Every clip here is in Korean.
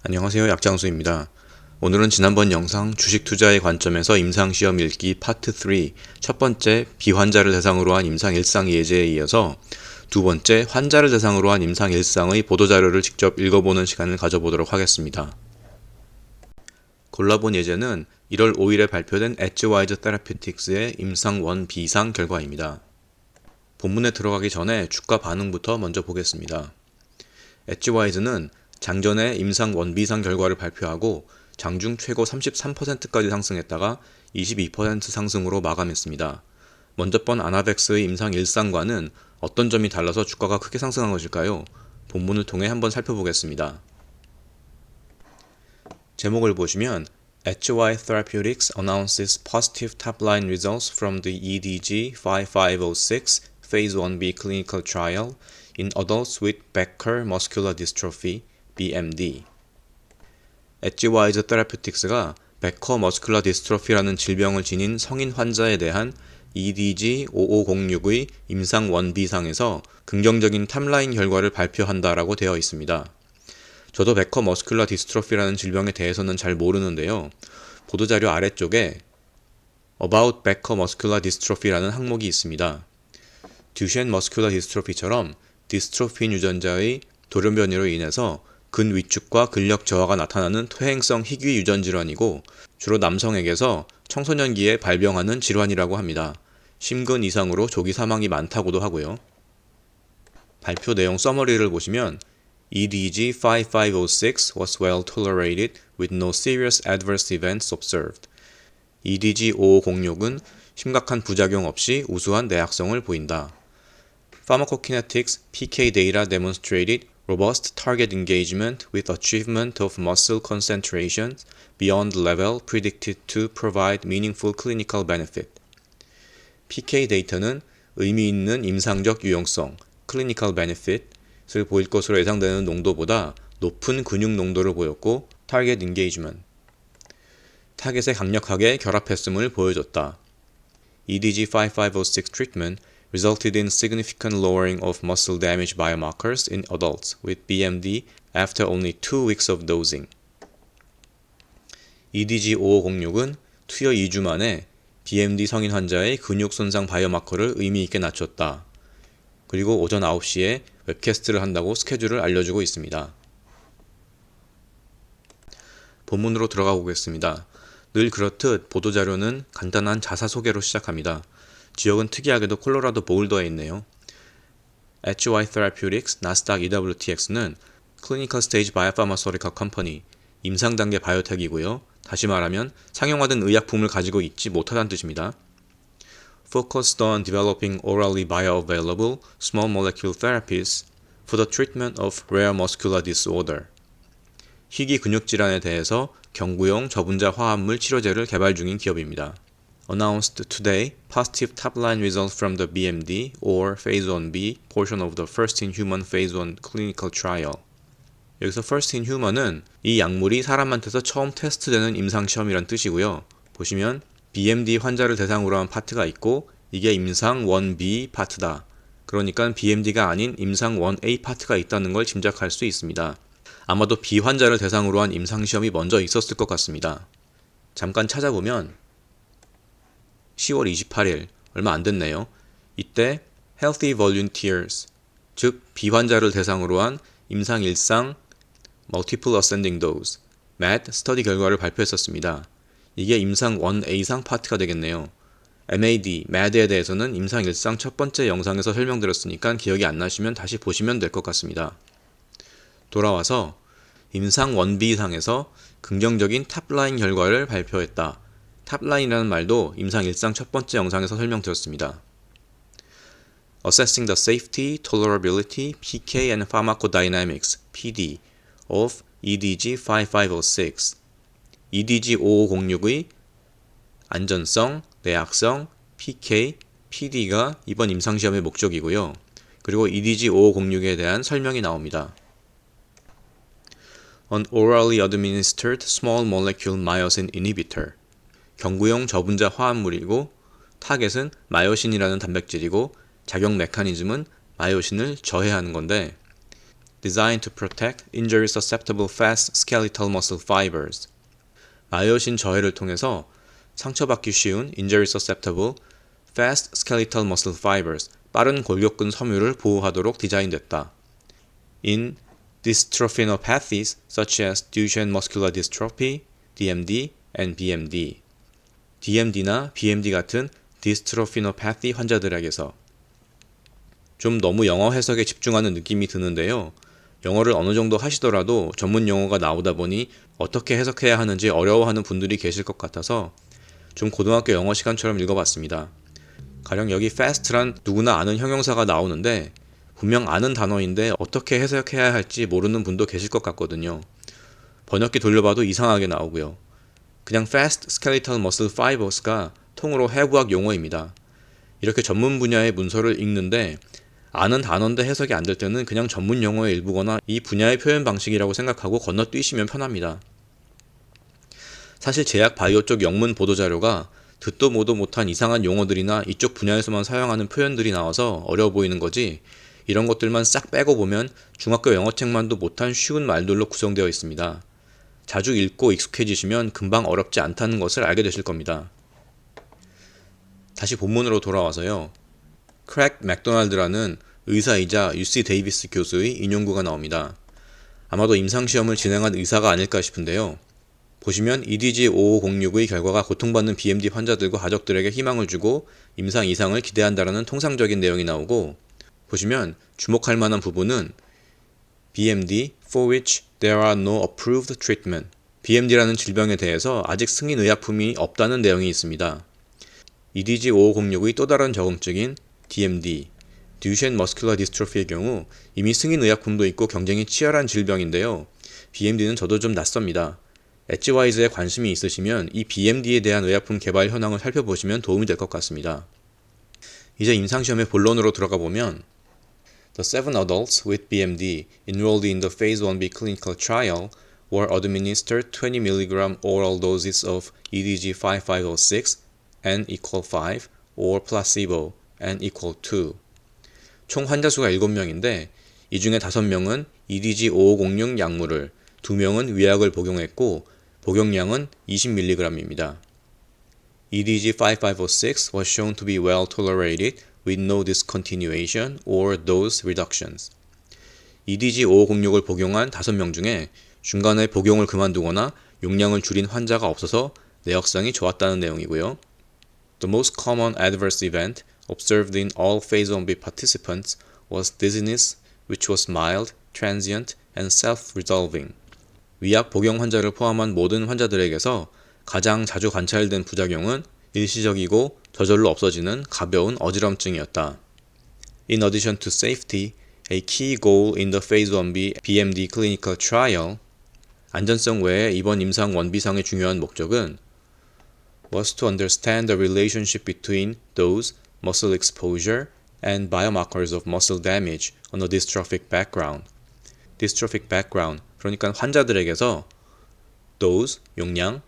안녕하세요. 약장수입니다. 오늘은 지난번 영상 주식 투자의 관점에서 임상시험 읽기 파트 3 첫 번째 비환자를 대상으로 한 임상 일상 예제에 이어서 두 번째 환자를 대상으로 한 임상 일상의 보도자료를 직접 읽어보는 시간을 가져보도록 하겠습니다. 골라본 예제는 1월 5일에 발표된 엣지와이즈 테라퓨틱스의 임상 1B상 결과입니다. 본문에 들어가기 전에 주가 반응부터 먼저 보겠습니다. 엣지와이즈는 장전에 임상 1B상 결과를 발표하고 장중 최고 33%까지 상승했다가 22% 상승으로 마감했습니다. 먼저 번 아나벡스의 임상 1상과는 어떤 점이 달라서 주가가 크게 상승한 것일까요? 본문을 통해 한번 살펴보겠습니다. 제목을 보시면 HY Therapeutics announces positive top-line results from the EDG-5506 Phase 1B clinical trial in adults with Becker muscular dystrophy (BMD). 엣지와이즈 테라퓨틱스가 베커 머스큘러 디스트로피라는 질병을 지닌 성인 환자에 대한 EDG-5506의 임상 1B상에서 긍정적인 탑라인 결과를 발표한다라고 되어 있습니다. 저도 베커 머스큘러 디스트로피라는 질병에 대해서는 잘 모르는데요. 보도자료 아래쪽에 About Becker muscular dystrophy라는 항목이 있습니다. 듀셴 머스큘러 디스트로피처럼 디스트로핀 유전자의 돌연변이로 인해서 근위축과 근력 저하가 나타나는 퇴행성 희귀 유전 질환이고 주로 남성에게서 청소년기에 발병하는 질환이라고 합니다. 심근 이상으로 조기 사망이 많다고도 하고요. 발표 내용 서머리를 보시면 EDG-5506 was well tolerated with no serious adverse events observed. EDG-5506은 심각한 부작용 없이 우수한 내약성을 보인다. Pharmacokinetics PK data demonstrated robust target engagement with achievement of muscle concentration beyond the level predicted to provide meaningful clinical benefit. PK 데이터는 의미 있는 임상적 유용성, clinical benefit을 보일 것으로 예상되는 농도보다 높은 근육 농도를 보였고, target engagement, 타겟에 강력하게 결합했음을 보여줬다. EDG-5506 treatment resulted in significant lowering of muscle damage biomarkers in adults with BMD after only 2 weeks of dosing. EDG-5506은 투여 2주 만에 BMD 성인 환자의 근육 손상 바이오마커를 의미 있게 낮췄다. 그리고 오전 9시에 웹캐스트를 한다고 스케줄을 알려주고 있습니다. 본문으로 들어가 보겠습니다. 늘 그렇듯 보도자료는 간단한 자사 소개로 시작합니다. 지역은 특이하게도 콜로라도 보울더에 있네요. HY Therapeutics, 나스닥 EWTX는 Clinical Stage Biopharmaceutical Company, 임상 단계 바이오텍이고요. 다시 말하면 상용화된 의약품을 가지고 있지 못하다는 뜻입니다. Focused on developing orally bioavailable small molecule therapies for the treatment of rare muscular disorder. 희귀 근육 질환에 대해서 경구용 저분자 화합물 치료제를 개발 중인 기업입니다. Announced today positive top-line results from the BMD or Phase 1B portion of the first-in-human Phase 1 clinical trial. 여기서 first-in-human은 이 약물이 사람한테서 처음 테스트되는 임상시험이란 뜻이고요. 보시면 BMD 환자를 대상으로 한 파트가 있고 이게 임상 1B 파트다. 그러니까 BMD가 아닌 임상 1A 파트가 있다는 걸 짐작할 수 있습니다. 아마도 비환자를 대상으로 한 임상시험이 먼저 있었을 것 같습니다. 잠깐 찾아보면 10월 28일, 얼마 안 됐네요. 이때 Healthy Volunteers, 즉 비환자를 대상으로 한 임상 1상 Multiple Ascending Dose, MAD 스터디 결과를 발표했었습니다. 이게 임상 1A상 파트가 되겠네요. MAD에 대해서는 임상 1상 첫 번째 영상에서 설명드렸으니까 기억이 안 나시면 다시 보시면 될 것 같습니다. 돌아와서 임상 1B상에서 긍정적인 탑라인 결과를 발표했다. 탑라인이라는 말도 임상 1상 첫 번째 영상에서 설명드렸습니다. Assessing the safety, tolerability, PK and pharmacodynamics (PD) of EDG-5506. EDG-5506의 안전성, 내약성, PK, PD가 이번 임상시험의 목적이고요. 그리고 EDG-5506에 대한 설명이 나옵니다. An orally administered small molecule myosin inhibitor. 경구용 저분자 화합물이고 타겟은 마요신이라는 단백질이고 작용 메커니즘은 마요신을 저해하는 건데 designed to protect injury susceptible fast skeletal muscle fibers. 마이오신 저해를 통해서 상처받기 쉬운 injury susceptible fast skeletal muscle fibers, 빠른 골격근 섬유를 보호하도록 디자인됐다. In dystrophinopathies such as Duchenne muscular dystrophy, DMD, and BMD. DMD나 BMD 같은 dystrophinopathy 환자들에게서. 좀 너무 영어 해석에 집중하는 느낌이 드는데요. 영어를 어느 정도 하시더라도 전문 용어가 나오다 보니 어떻게 해석해야 하는지 어려워하는 분들이 계실 것 같아서 좀 고등학교 영어 시간처럼 읽어봤습니다. 가령 여기 fast란 누구나 아는 형용사가 나오는데 분명 아는 단어인데 어떻게 해석해야 할지 모르는 분도 계실 것 같거든요. 번역기 돌려봐도 이상하게 나오고요. 그냥 fast skeletal muscle fibers가 통으로 해부학 용어입니다. 이렇게 전문 분야의 문서를 읽는데 아는 단어인데 해석이 안 될 때는 그냥 전문 용어의 일부거나 이 분야의 표현 방식이라고 생각하고 건너뛰시면 편합니다. 사실 제약 바이오 쪽 영문 보도자료가 듣도 보도 못한 이상한 용어들이나 이쪽 분야에서만 사용하는 표현들이 나와서 어려워 보이는 거지, 이런 것들만 싹 빼고 보면 중학교 영어책만도 못한 쉬운 말들로 구성되어 있습니다. 자주 읽고 익숙해지시면 금방 어렵지 않다는 것을 알게 되실 겁니다. 다시 본문으로 돌아와서요. 크랙 맥도날드라는 의사이자 UC 데이비스 교수의 인용구가 나옵니다. 아마도 임상시험을 진행한 의사가 아닐까 싶은데요. 보시면 EDG-5506의 결과가 고통받는 BMD 환자들과 가족들에게 희망을 주고 임상 이상을 기대한다라는 통상적인 내용이 나오고, 보시면 주목할 만한 부분은 BMD for which there are no approved treatment, BMD라는 질병에 대해서 아직 승인 의약품이 없다는 내용이 있습니다. EDG-5506의 또 다른 적응증인 DMD, Duchenne muscular dystrophy의 경우 이미 승인 의약품도 있고 경쟁이 치열한 질병인데요. BMD는 저도 좀 낯섭니다. 엣지와이즈에 관심이 있으시면 이 BMD에 대한 의약품 개발 현황을 살펴보시면 도움이 될 것 같습니다. 이제 임상시험의 본론으로 들어가 보면 The 7 adults with BMD enrolled in the phase 1b clinical trial were administered 20mg oral doses of EDG-5506 n equal 5 or placebo n equal 2. 총 환자 수가 7명인데 이 중에 5명은 EDG-5506 약물을, 2명은 위약을 복용했고 복용량은 20mg입니다. EDG-5506 was shown to be well tolerated with no discontinuation or dose reductions. EDG-5506을 복용한 5명 중에 중간에 복용을 그만두거나 용량을 줄인 환자가 없어서 내역상이 좋았다는 내용이고요. The most common adverse event observed in all phase 1b participants was dizziness, which was mild, transient, and self-resolving. 위약 복용 환자를 포함한 모든 환자들에게서 가장 자주 관찰된 부작용은 일시적이고 저절로 없어지는 가벼운 어지럼증이었다. In addition to safety, a key goal in the phase 1b BMD clinical trial, 안전성 외에 이번 임상 1B상의 중요한 목적은 was to understand the relationship between dose, muscle exposure, and biomarkers of muscle damage on a dystrophic background. dystrophic background, 그러니까 환자들에게서 dose, 용량,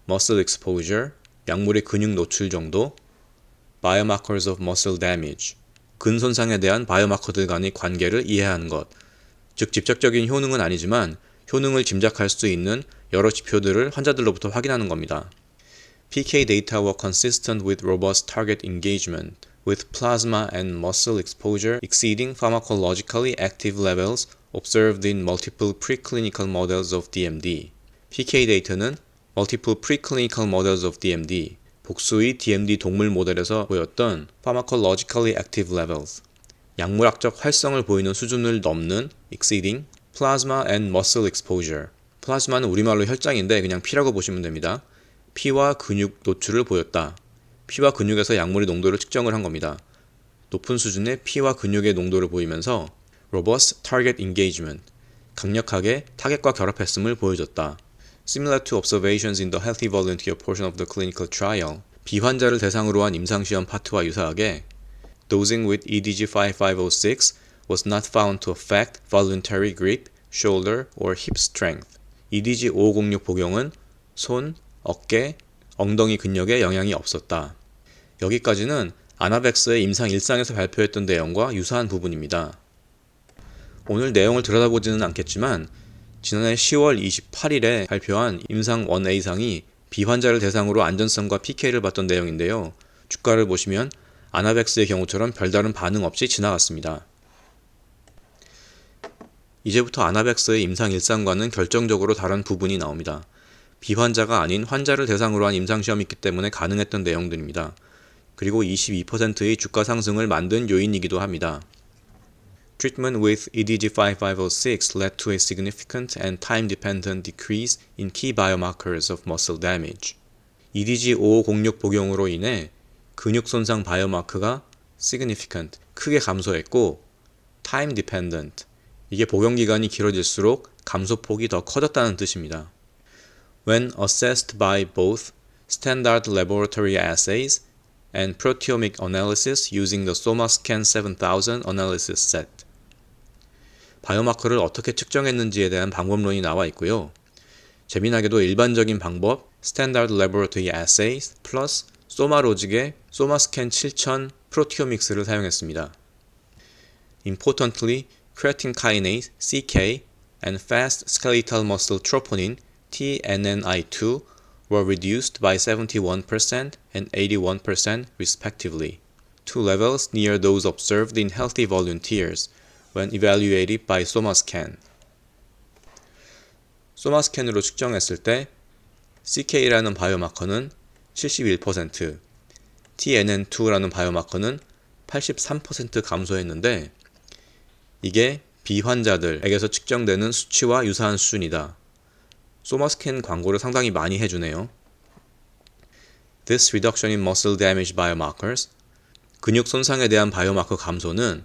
muscle exposure, 약물의 근육 노출 정도, biomarkers of muscle damage, 근손상에 대한 바이오마커들 간의 관계를 이해하는 것, 즉 직접적인 효능은 아니지만 효능을 짐작할 수 있는 여러 지표들을 환자들로부터 확인하는 겁니다. PK data were consistent with robust target engagement, with plasma and muscle exposure exceeding pharmacologically active levels observed in multiple preclinical models of DMD. PK 데이터는 multiple preclinical models of DMD, 복수의 DMD 동물 모델에서 보였던 pharmacologically active levels, 약물학적 활성을 보이는 수준을 넘는 exceeding plasma and muscle exposure. 플라즈마는 우리말로 혈장인데 그냥 피라고 보시면 됩니다. 피와 근육 노출을 보였다. 피와 근육에서 약물의 농도를 측정을 한 겁니다. 높은 수준의 피와 근육의 농도를 보이면서 robust target engagement, 강력하게 타겟과 결합했음을 보여줬다. Similar to observations in the healthy volunteer portion of the clinical trial, 비환자를 대상으로 한 임상시험 파트와 유사하게 dosing with EDG-5506 was not found to affect voluntary grip, shoulder, or hip strength. EDG-5506 복용은 손, 어깨, 엉덩이 근력에 영향이 없었다. 여기까지는 아나벡스의 임상 1상에서 발표했던 내용과 유사한 부분입니다. 오늘 내용을 들여다보지는 않겠지만 지난해 10월 28일에 발표한 임상 1A상이 비환자를 대상으로 안전성과 PK를 봤던 내용인데요. 주가를 보시면 아나벡스의 경우처럼 별다른 반응 없이 지나갔습니다. 이제부터 아나벡스의 임상 1상과는 결정적으로 다른 부분이 나옵니다. 비환자가 아닌 환자를 대상으로 한 임상시험이 있기 때문에 가능했던 내용들입니다. 그리고 22%의 주가 상승을 만든 요인이기도 합니다. Treatment with EDG-5506 led to a significant and time-dependent decrease in key biomarkers of muscle damage. EDG-5506 복용으로 인해 근육 손상 바이오마크가 significant, 크게 감소했고 time-dependent, 이게 복용 기간이 길어질수록 감소폭이 더 커졌다는 뜻입니다. When assessed by both standard laboratory assays and proteomic analysis using the SomaScan 7000 analysis set. 바이오마커를 어떻게 측정했는지에 대한 방법론이 나와 있고요. 재미나게도 일반적인 방법 Standard Laboratory Assays 플러스 소마로직의 소마스캔 7000 프로티오믹스를 사용했습니다. Importantly, creatine kinase (CK) and fast skeletal muscle troponin (TNNI2) were reduced by 71% and 81% respectively, two levels near those observed in healthy volunteers when evaluated by SomaScan. 소마스캔으로 측정했을 때 CK라는 바이오마커는 71%, TNN2라는 바이오마커는 83% 감소했는데 이게 비환자들에게서 측정되는 수치와 유사한 수준이다. 소마스캔 광고를 상당히 많이 해주네요. This reduction in muscle damage biomarkers, 근육 손상에 대한 바이오마커 감소는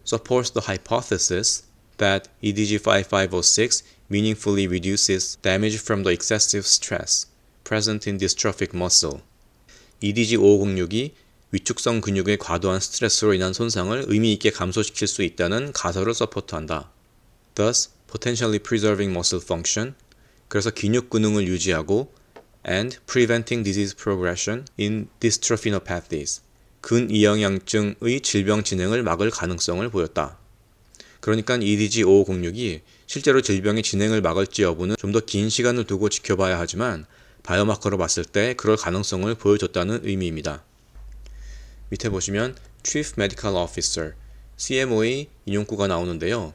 supports the hypothesis that EDG-5506 meaningfully reduces damage from the excessive stress present in dystrophic muscle. EDG-5506이 위축성 근육의 과도한 스트레스로 인한 손상을 의미 있게 감소시킬 수 있다는 가설을 서포트한다. Thus, potentially preserving muscle function, 그래서 근육 기능을 유지하고 and preventing disease progression in dystrophinopathies, 근이영양증의 질병 진행을 막을 가능성을 보였다. 그러니까 EDG-5506이 실제로 질병의 진행을 막을지 여부는 좀 더 긴 시간을 두고 지켜봐야 하지만 바이오마커로 봤을 때 그럴 가능성을 보여줬다는 의미입니다. 밑에 보시면 Chief Medical Officer, CMO의 인용구가 나오는데요.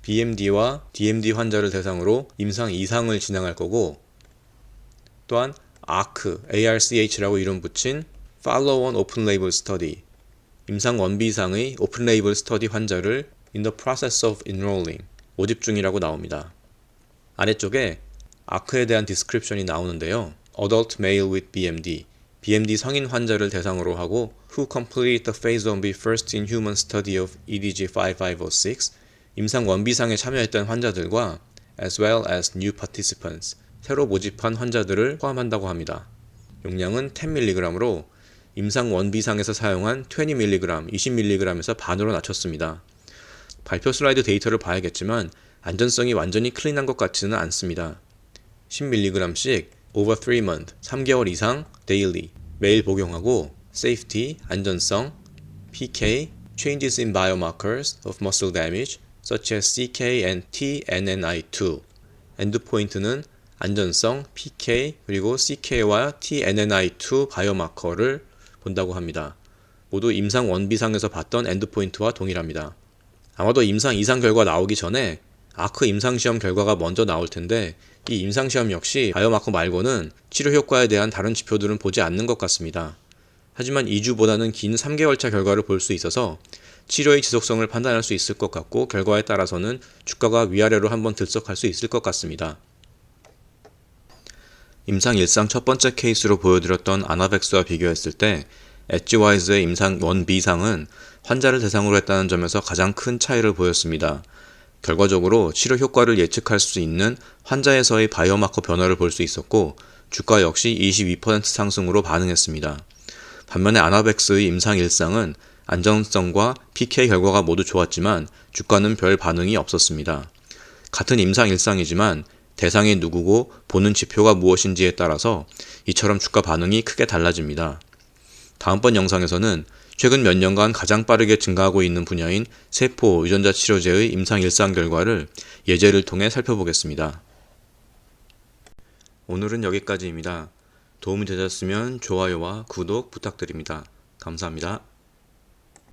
BMD와 DMD 환자를 대상으로 임상 2상을 진행할 거고 또한 ARCH라고 이름 붙인 Follow-on Open Label Study, 임상 1B상의 오픈 레이블 스터디 환자를 in the process of enrolling, 모집 중이라고 나옵니다. 아래쪽에 ARC에 대한 디스크립션이 나오는데요. Adult male with BMD, BMD 성인 환자를 대상으로 하고 who completed the phase 1B first in human study of EDG-5506, 임상 1B상에 참여했던 환자들과 as well as new participants, 새로 모집한 환자들을 포함한다고 합니다. 용량은 10mg으로 임상 1B상에서 사용한 20mg, 20mg에서 반으로 낮췄습니다. 발표 슬라이드 데이터를 봐야겠지만 안전성이 완전히 클린한 것 같지는 않습니다. 10mg씩 over 3 month, 3개월 이상 daily, 매일 복용하고 safety, 안전성, PK, changes in biomarkers of muscle damage such as CK and TNNI2, 엔드포인트는 안전성, PK, 그리고 CK와 TNNI2 바이오마커를 본다고 합니다. 모두 임상 1B상에서 봤던 엔드포인트와 동일합니다. 아마도 임상 2상 결과 나오기 전에 아크 임상시험 결과가 먼저 나올 텐데 이 임상시험 역시 바이오마커 말고는 치료 효과에 대한 다른 지표들은 보지 않는 것 같습니다. 하지만 2주보다는 긴 3개월차 결과를 볼 수 있어서 치료의 지속성을 판단할 수 있을 것 같고 결과에 따라서는 주가가 위아래로 한번 들썩할 수 있을 것 같습니다. 임상 1상 첫 번째 케이스로 보여드렸던 아나벡스와 비교했을 때 엣지와이즈의 임상 1B상은 환자를 대상으로 했다는 점에서 가장 큰 차이를 보였습니다. 결과적으로 치료 효과를 예측할 수 있는 환자에서의 바이오마커 변화를 볼 수 있었고 주가 역시 22% 상승으로 반응했습니다. 반면에 아나벡스의 임상 1상은 안전성과 PK 결과가 모두 좋았지만 주가는 별 반응이 없었습니다. 같은 임상 1상이지만 대상이 누구고 보는 지표가 무엇인지에 따라서 이처럼 주가 반응이 크게 달라집니다. 다음번 영상에서는 최근 몇 년간 가장 빠르게 증가하고 있는 분야인 세포 유전자 치료제의 임상 일상 결과를 예제를 통해 살펴보겠습니다. 오늘은 여기까지입니다. 도움이 되셨으면 좋아요와 구독 부탁드립니다. 감사합니다.